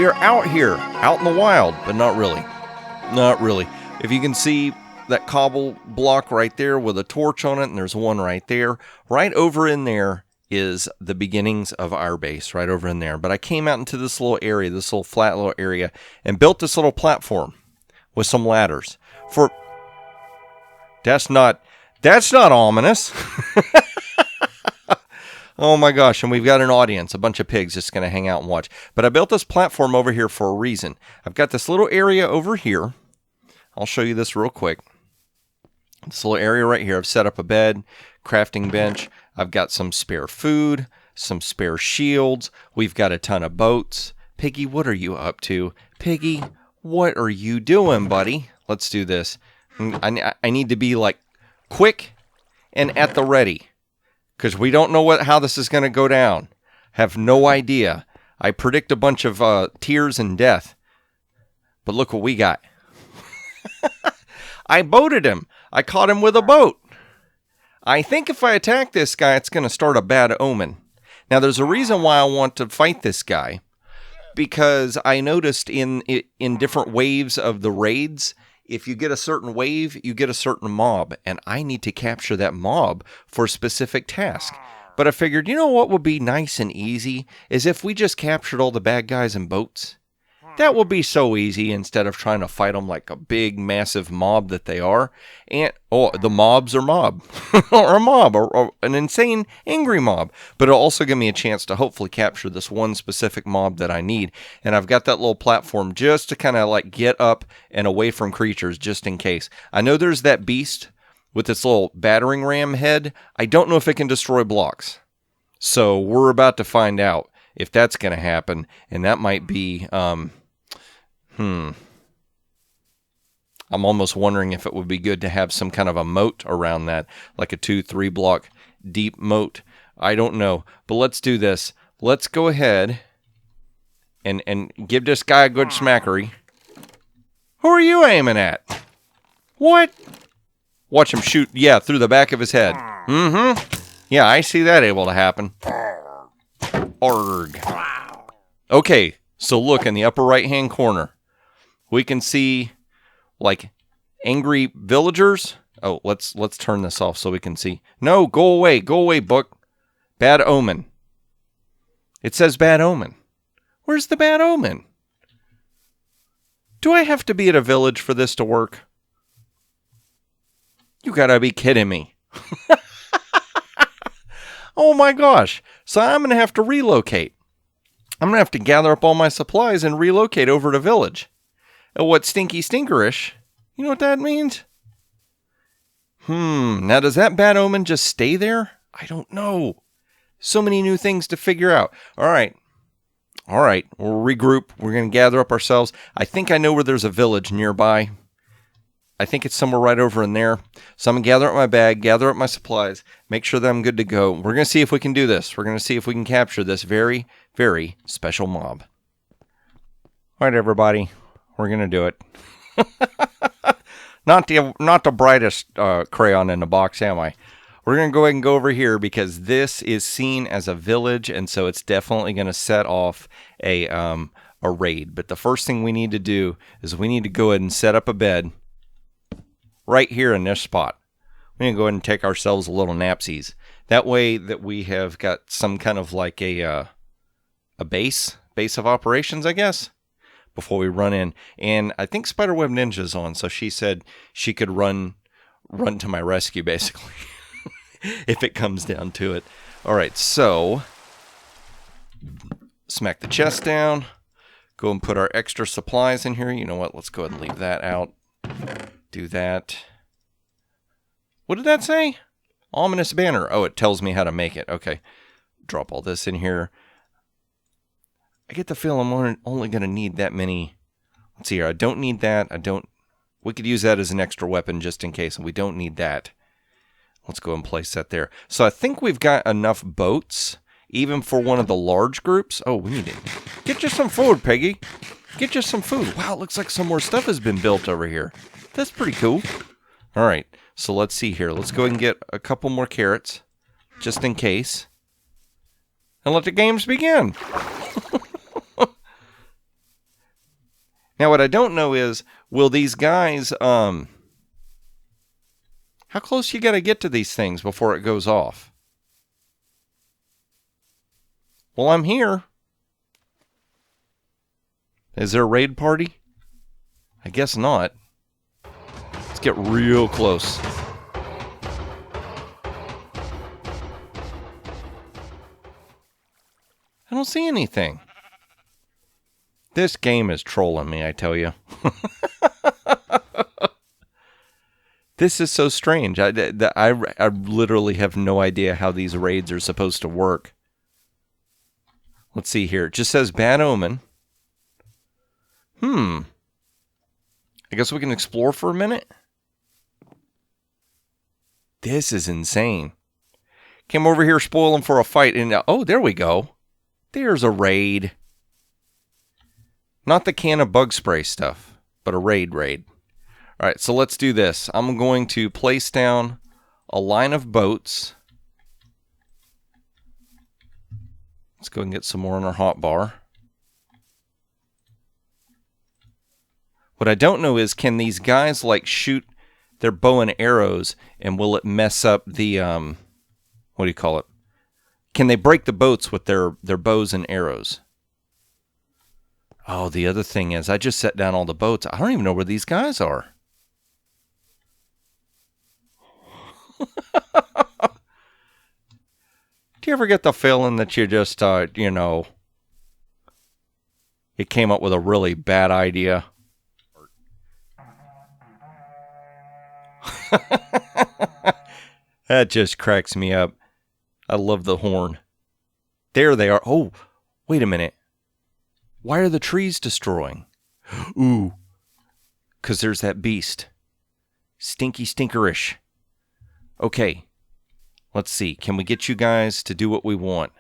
We are out here, out in the wild, but not really. Not really. If you can see that cobble block right there with a torch on it, and there's one right there. Right over in there is the beginnings of our base, right over in there. But I came out into this little area, this little flat little area, and built this little platform with some ladders. That's not ominous. Oh my gosh, and we've got an audience, a bunch of pigs just going to hang out and watch. But I built this platform over here for a reason. I've got this little area over here. I'll show you this real quick. This little area right here, I've set up a bed, crafting bench. I've got some spare food, some spare shields. We've got a ton of boats. Piggy, what are you up to? Piggy, what are you doing, buddy? Let's do this. I need to be like quick and at the ready. Because we don't know how this is going to go down. Have no idea. I predict a bunch of tears and death. But look what we got. I boated him. I caught him with a boat. I think if I attack this guy, it's going to start a bad omen. Now, there's a reason why I want to fight this guy. Because I noticed in different waves of the raids, if you get a certain wave, you get a certain mob, and I need to capture that mob for a specific task. But I figured, you know what would be nice and easy is if we just captured all the bad guys in boats. That would be so easy instead of trying to fight them like a big, massive mob that they are. And the mobs are mob, or a mob, or an insane, angry mob. But it'll also give me a chance to hopefully capture this one specific mob that I need. And I've got that little platform just to kind of like get up and away from creatures just in case. I know there's that beast with this little battering ram head. I don't know if it can destroy blocks. So we're about to find out if that's going to happen. And that might be... I'm almost wondering if it would be good to have some kind of a moat around that, like a 2-3 block deep moat. I don't know, but let's do this. Let's go ahead and give this guy a good smackery. Who are you aiming at? What? Watch him shoot, yeah, through the back of his head. Yeah, I see that able to happen. Arg. Okay, so look in the upper right-hand corner. We can see, like, angry villagers. Oh, let's turn this off so we can see. No, go away, book. Bad omen. It says bad omen. Where's the bad omen? Do I have to be at a village for this to work? You gotta be kidding me. Oh my gosh. So I'm gonna have to relocate. I'm gonna have to gather up all my supplies and relocate over to village. What stinky stinkerish? You know what that means? Now does that bad omen just stay there? I don't know. So many new things to figure out. All right, we'll regroup. We're going to gather up ourselves. I think I know where there's a village nearby. I think it's somewhere right over in there. So I'm going to gather up my bag, gather up my supplies, make sure that I'm good to go. We're going to see if we can do this. We're going to see if we can capture this very, very special mob. All right, everybody. We're going to do it. Not the brightest crayon in the box, am I? We're going to go ahead and go over here because this is seen as a village, and so it's definitely going to set off a raid. But the first thing we need to do is we need to go ahead and set up a bed right here in this spot. We need to go ahead and take ourselves a little napsies. That way that we have got some kind of like a base of operations, I guess, before we run in. And I think Spiderweb Ninja's on, so she said she could run to my rescue, basically, if it comes down to it. All right, so smack the chest down. Go and put our extra supplies in here. You know what? Let's go ahead and leave that out. Do that. What did that say? Ominous banner. Oh, it tells me how to make it. Okay. Drop all this in here. I get the feel I'm only going to need that many. Let's see here. I don't need that. We could use that as an extra weapon just in case. And we don't need that. Let's go and place that there. So I think we've got enough boats, even for one of the large groups. Oh, we need it. Get you some food, Peggy. Get you some food. Wow, it looks like some more stuff has been built over here. That's pretty cool. All right, so let's see here. Let's go ahead and get a couple more carrots, just in case. And let the games begin. Now, what I don't know is, will these guys, how close you got to get to these things before it goes off? Well, I'm here. Is there a raid party? I guess not. Let's get real close. I don't see anything. This game is trolling me, I tell you. This is so strange. I literally have no idea how these raids are supposed to work. Let's see here. It just says bad omen. I guess we can explore for a minute. This is insane. Came over here spoiling for a fight, and oh, there we go. There's a raid. Not the can of bug spray stuff, but a raid. All right, so let's do this. I'm going to place down a line of boats. Let's go and get some more in our hotbar. What I don't know is, can these guys like shoot their bow and arrows, and will it mess up the, what do you call it? Can they break the boats with their bows and arrows? Oh, the other thing is, I just set down all the boats. I don't even know where these guys are. Do you ever get the feeling that you just, you know, you came up with a really bad idea? That just cracks me up. I love the horn. There they are. Oh, wait a minute. Why are the trees destroying? Ooh. 'Cause there's that beast. Stinky stinkerish. Okay. Let's see. Can we get you guys to do what we want?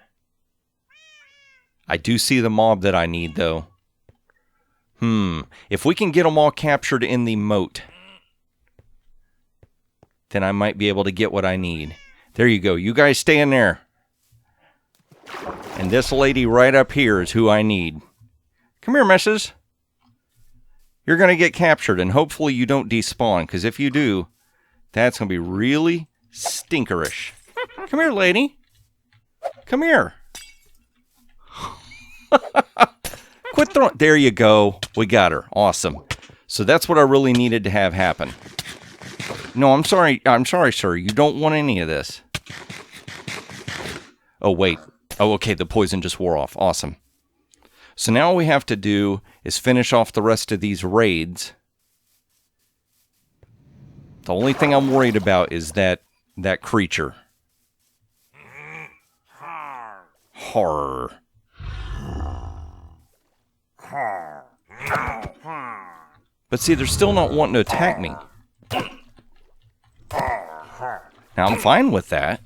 I do see the mob that I need, though. If we can get them all captured in the moat, then I might be able to get what I need. There you go. You guys stay in there. And this lady right up here is who I need. Come here, missus. You're going to get captured, and hopefully you don't despawn, because if you do, that's going to be really stinkerish. Come here, lady. Come here. Quit throwing. There you go. We got her. Awesome. So that's what I really needed to have happen. No, I'm sorry. I'm sorry, sir. You don't want any of this. Oh, wait. Oh, okay. The poison just wore off. Awesome. So now all we have to do is finish off the rest of these raids. The only thing I'm worried about is that creature. Horror. But see, they're still not wanting to attack me. Now, I'm fine with that.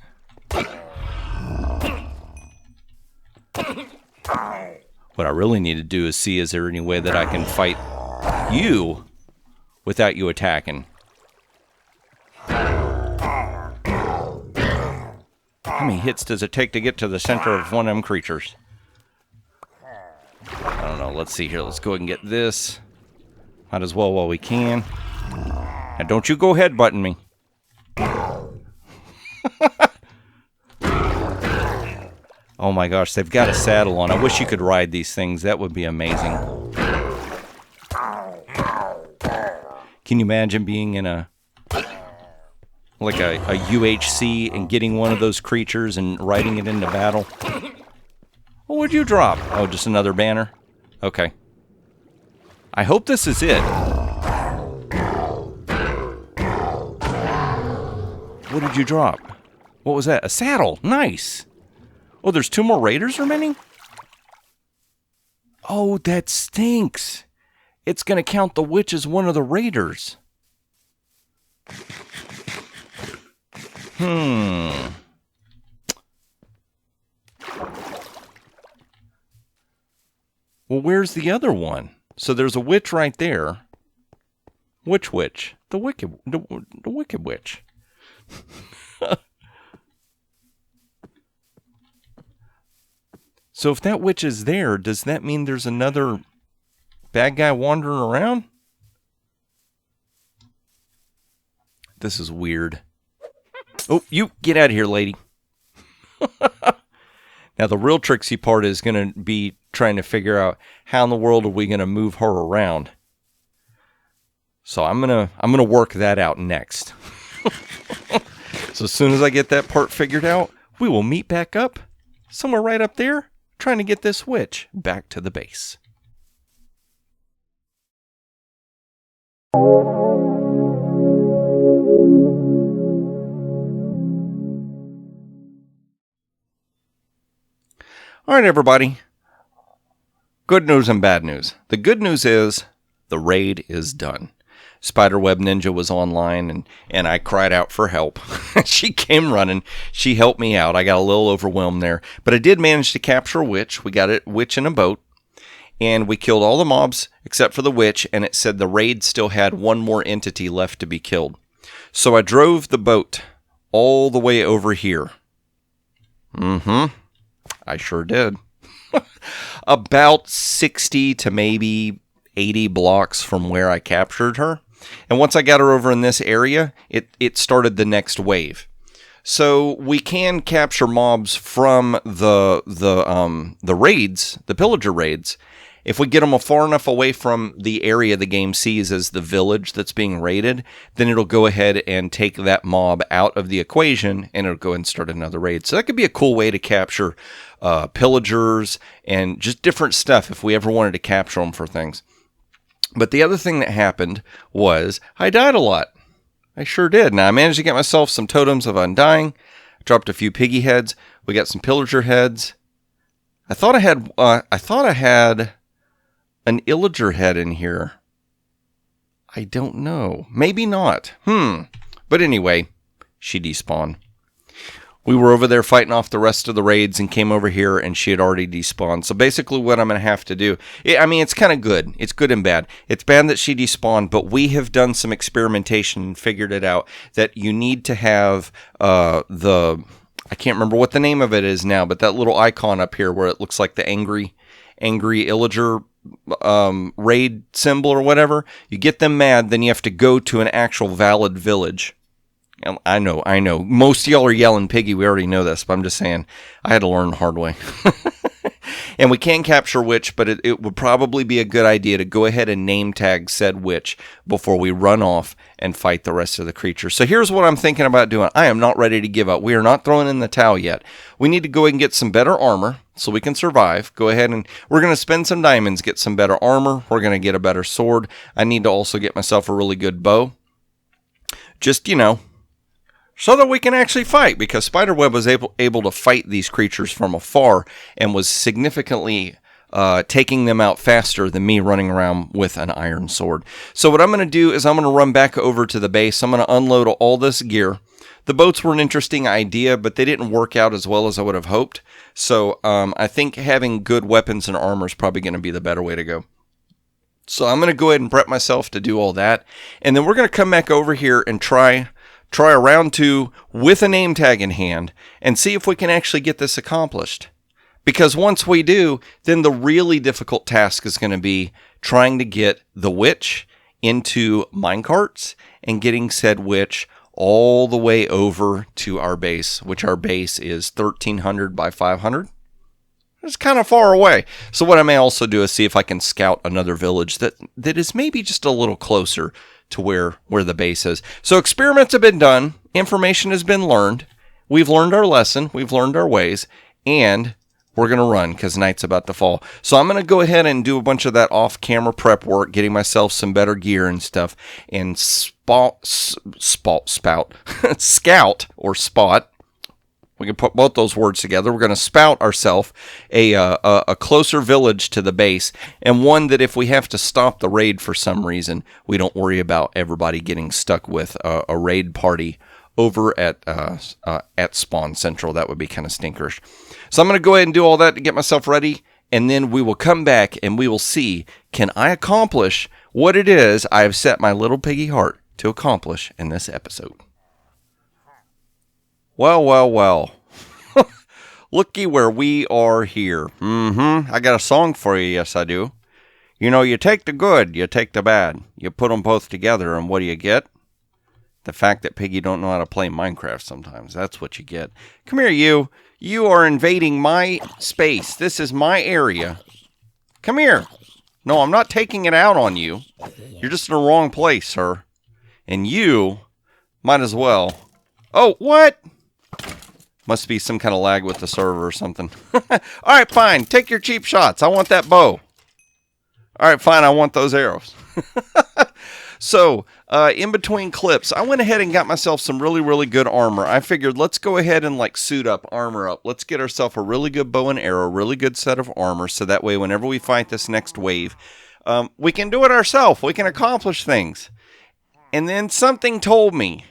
What I really need to do is see, is there any way that I can fight you without you attacking? How many hits does it take to get to the center of one of them creatures? I don't know. Let's see here. Let's go ahead and get this. Might as well while we can. Now, don't you go headbutting me. Oh my gosh, they've got a saddle on. I wish you could ride these things. That would be amazing. Can you imagine being in a UHC and getting one of those creatures and riding it into battle? What would you drop? Oh, just another banner? Okay. I hope this is it. What did you drop? What was that? A saddle. Nice. Oh, there's 2 more raiders remaining? Oh, that stinks. It's going to count the witch as one of the raiders. Well, where's the other one? So there's a witch right there. Which witch? The wicked witch. So if that witch is there, does that mean there's another bad guy wandering around? This is weird. Oh, you get out of here, lady. Now, the real tricksy part is going to be trying to figure out how in the world are we going to move her around. So I'm gonna work that out next. So as soon as I get that part figured out, we will meet back up somewhere right up there, trying to get this witch back to the base. All right, everybody. Good news and bad news. The good news is the raid is done. Spiderweb Ninja was online, and I cried out for help. She came running. She helped me out. I got a little overwhelmed there. But I did manage to capture a witch. We got a witch in a boat. And we killed all the mobs except for the witch. And it said the raid still had one more entity left to be killed. So I drove the boat all the way over here. I sure did. About 60 to maybe 80 blocks from where I captured her. And once I got her over in this area, it started the next wave. So we can capture mobs from the raids, the pillager raids. If we get them far enough away from the area the game sees as the village that's being raided, then it'll go ahead and take that mob out of the equation, and it'll go and start another raid. So that could be a cool way to capture pillagers and just different stuff if we ever wanted to capture them for things. But the other thing that happened was I died a lot. I sure did. Now I managed to get myself some totems of undying. Dropped a few piggy heads. We got some pillager heads. I thought I had an illager head in here. I don't know. Maybe not. But anyway, she despawned. We were over there fighting off the rest of the raids and came over here and she had already despawned. So basically what I'm going to have to do, it's kind of good. It's good and bad. It's bad that she despawned, but we have done some experimentation and figured it out that you need to have I can't remember what the name of it is now, but that little icon up here where it looks like the angry illager raid symbol or whatever. You get them mad, then you have to go to an actual valid village. I know. Most of y'all are yelling piggy. We already know this, but I'm just saying I had to learn the hard way. And we can capture witch, but it would probably be a good idea to go ahead and name tag said witch before we run off and fight the rest of the creatures. So here's what I'm thinking about doing. I am not ready to give up. We are not throwing in the towel yet. We need to go ahead and get some better armor so we can survive. Go ahead and we're going to spend some diamonds, get some better armor. We're going to get a better sword. I need to also get myself a really good bow. Just, so that we can actually fight, because Spiderweb was able to fight these creatures from afar and was significantly taking them out faster than me running around with an iron sword. So what I'm going to do is I'm going to run back over to the base. I'm going to unload all this gear. The boats were an interesting idea, but they didn't work out as well as I would have hoped. So I think having good weapons and armor is probably going to be the better way to go. So I'm going to go ahead and prep myself to do all that. And then we're going to come back over here and try a round 2 with a name tag in hand and see if we can actually get this accomplished. Because once we do, then the really difficult task is going to be trying to get the witch into minecarts and getting said witch all the way over to our base, which our base is 1,300 by 500. It's kind of far away. So what I may also do is see if I can scout another village that is maybe just a little closer to where the base is. So experiments have been done. Information has been learned. We've learned our lesson. We've learned our ways. And we're going to run because night's about to fall. So I'm going to go ahead and do a bunch of that off-camera prep work, getting myself some better gear and stuff, and scout or spot. We can put both those words together. We're going to spout ourselves a closer village to the base, and one that if we have to stop the raid for some reason, we don't worry about everybody getting stuck with a raid party over at Spawn Central. That would be kind of stinkerish. So I'm going to go ahead and do all that to get myself ready, and then we will come back and we will see, can I accomplish what it is I have set my little piggy heart to accomplish in this episode. Well. Looky where we are here. I got a song for you, yes I do. You know, you take the good, you take the bad. You put them both together, and what do you get? The fact that Piggy don't know how to play Minecraft sometimes. That's what you get. Come here, you. You are invading my space. This is my area. Come here. No, I'm not taking it out on you. You're just in the wrong place, sir. And you might as well. Oh, what? Must be some kind of lag with the server or something. All right, fine. Take your cheap shots. I want that bow. All right, fine. I want those arrows. So, in between clips, I went ahead and got myself some really, really good armor. I figured, let's go ahead and like suit up, armor up. Let's get ourselves a really good bow and arrow, really good set of armor, so that way whenever we fight this next wave, we can do it ourselves. We can accomplish things. And then something told me,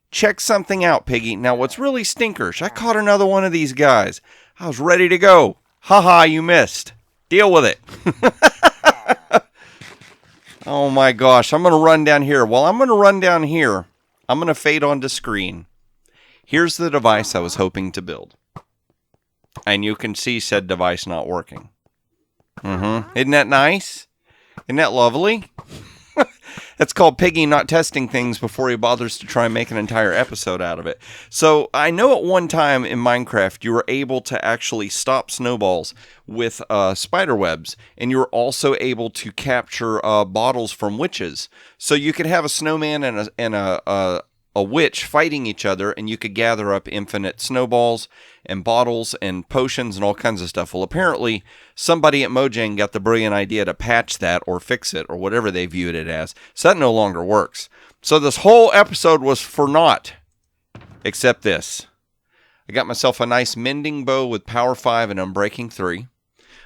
check something out, Piggy. Now, what's really stinkers, I caught another one of these guys. I was ready to go. Haha, you missed. Deal with it. Oh my gosh, I'm going to run down here. Well, I'm going to run down here. I'm going to fade onto screen. Here's the device I was hoping to build. And you can see said device not working. Isn't that nice? Isn't that lovely? That's called Piggy not testing things before he bothers to try and make an entire episode out of it. So I know at one time in Minecraft you were able to actually stop snowballs with spider webs, and you were also able to capture bottles from witches. So you could have a snowman and a witch fighting each other, and you could gather up infinite snowballs and bottles and potions and all kinds of stuff. Well, apparently somebody at Mojang got the brilliant idea to patch that or fix it or whatever they viewed it as. So that no longer works. So this whole episode was for naught, except this. I got myself a nice mending bow with power 5 and unbreaking 3.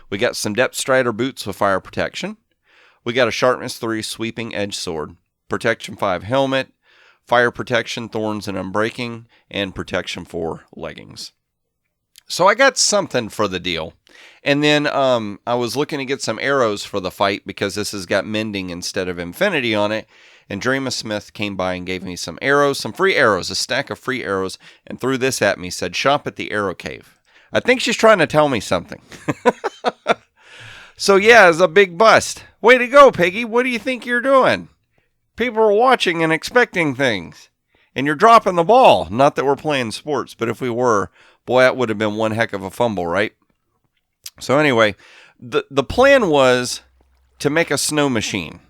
We got some depth strider boots with fire protection. We got a sharpness 3 sweeping edge sword, protection 5 helmet, fire protection, thorns and unbreaking, and protection 4 leggings. So I got something for the deal. And then I was looking to get some arrows for the fight because this has got mending instead of infinity on it. And Dreama Smith came by and gave me some arrows, some free arrows, a stack of free arrows, and threw this at me, said, shop at the arrow cave. I think she's trying to tell me something. So yeah, it's a big bust. Way to go, Piggy. What do you think you're doing? People are watching and expecting things. And you're dropping the ball. Not that we're playing sports, but if we were, boy, that would have been one heck of a fumble, right? So anyway, the plan was to make a snow machine.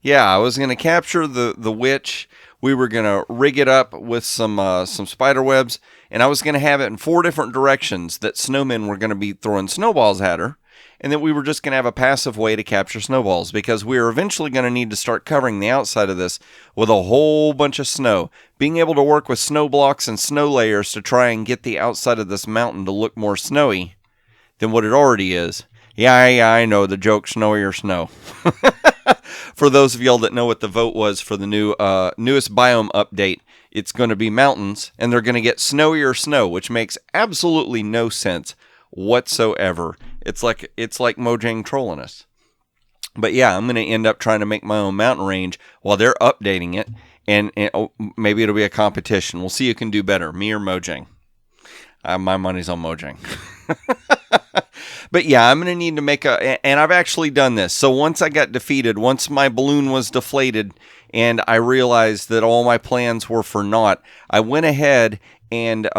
Yeah, I was going to capture the witch. We were going to rig it up with some spider webs, and I was going to have it in 4 different directions that snowmen were going to be throwing snowballs at her, and that we were just going to have a passive way to capture snowballs, because we are eventually going to need to start covering the outside of this with a whole bunch of snow. Being able to work with snow blocks and snow layers to try and get the outside of this mountain to look more snowy than what it already is. Yeah, I know the joke, snowy or snow. For those of y'all that know what the vote was for the newest biome update, it's going to be mountains, and they're going to get snowy or snow, which makes absolutely no sense whatsoever. It's like Mojang trolling us. But yeah, I'm going to end up trying to make my own mountain range while they're updating it, and maybe it'll be a competition. We'll see who can do better, me or Mojang. My money's on Mojang. But yeah, I'm going to need to make and I've actually done this. So once I got defeated, once my balloon was deflated, and I realized that all my plans were for naught, I went ahead and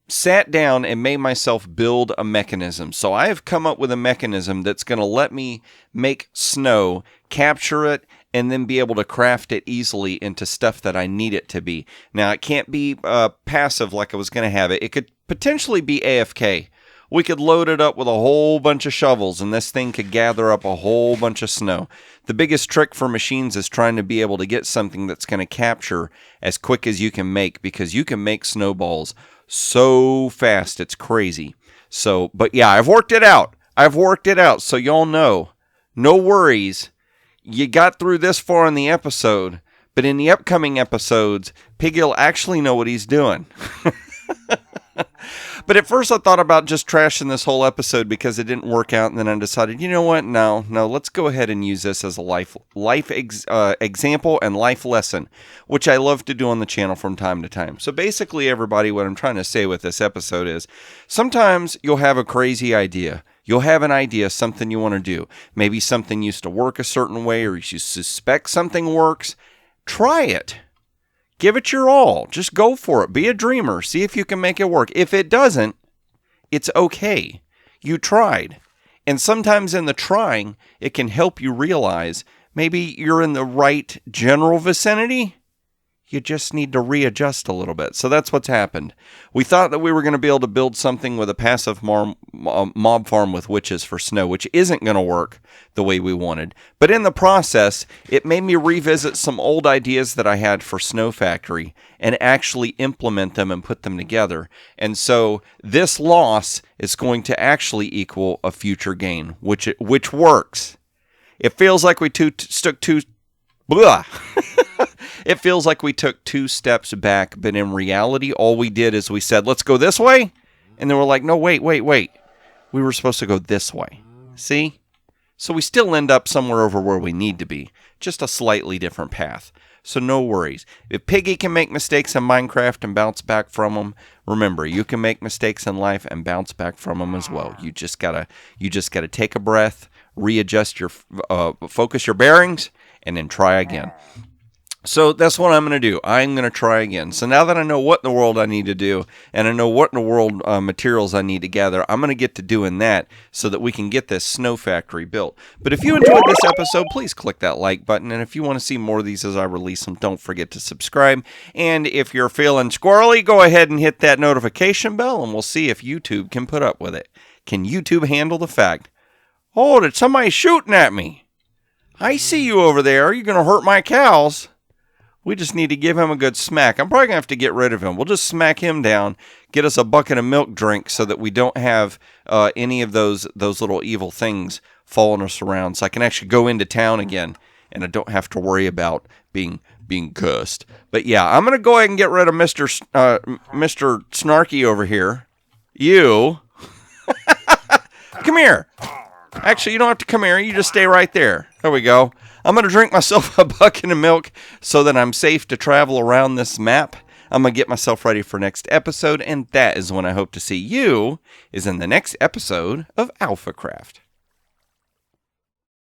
sat down and made myself build a mechanism. So I have come up with a mechanism that's going to let me make snow, capture it, and then be able to craft it easily into stuff that I need it to be. Now, it can't be passive like I was going to have it. It could potentially be AFK. We could load it up with a whole bunch of shovels, and this thing could gather up a whole bunch of snow. The biggest trick for machines is trying to be able to get something that's going to capture as quick as you can make, because you can make snowballs so fast, it's crazy. So, but yeah, I've worked it out. So y'all know, no worries. You got through this far in the episode, but in the upcoming episodes, Piggy will actually know what he's doing. But at first I thought about just trashing this whole episode because it didn't work out, and then I decided, you know what, no, let's go ahead and use this as a life example and life lesson, which I love to do on the channel from time to time. So basically, everybody, what I'm trying to say with this episode is, sometimes you'll have a crazy idea. You'll have an idea, something you want to do. Maybe something used to work a certain way, or you suspect something works. Try it. Give it your all. Just go for it. Be a dreamer. See if you can make it work. If it doesn't, it's okay. You tried. And sometimes in the trying, it can help you realize maybe you're in the right general vicinity. You just need to readjust a little bit. So that's what's happened. We thought that we were going to be able to build something with a passive mob farm with witches for snow, which isn't going to work the way we wanted. But in the process, it made me revisit some old ideas that I had for Snow Factory and actually implement them and put them together. And so this loss is going to actually equal a future gain, which works. It feels like we took two It feels like we took 2 steps back, but in reality, all we did is we said, let's go this way. And then we're like, no, wait. We were supposed to go this way. See? So we still end up somewhere over where we need to be, just a slightly different path. So no worries. If Piggy can make mistakes in Minecraft and bounce back from them, remember, you can make mistakes in life and bounce back from them as well. You just gotta take a breath, readjust your, focus your bearings, and then try again. So that's what I'm going to do. I'm going to try again. So now that I know what in the world I need to do, and I know what in the world materials I need to gather, I'm going to get to doing that so that we can get this snow factory built. But if you enjoyed this episode, please click that like button. And if you want to see more of these as I release them, don't forget to subscribe. And if you're feeling squirrely, go ahead and hit that notification bell, and we'll see if YouTube can put up with it. Can YouTube handle the fact, oh, did somebody shooting at me? I see you over there. You're going to hurt my cows. We just need to give him a good smack. I'm probably going to have to get rid of him. We'll just smack him down, get us a bucket of milk drink so that we don't have any of those little evil things following us around. So I can actually go into town again and I don't have to worry about being cursed. But yeah, I'm going to go ahead and get rid of Mr. Snarky over here. You. Come here. Actually, you don't have to come here. You just stay right there. There we go. I'm going to drink myself a bucket of milk so that I'm safe to travel around this map. I'm going to get myself ready for next episode, and that is when I hope to see you is in the next episode of AlphaCraft.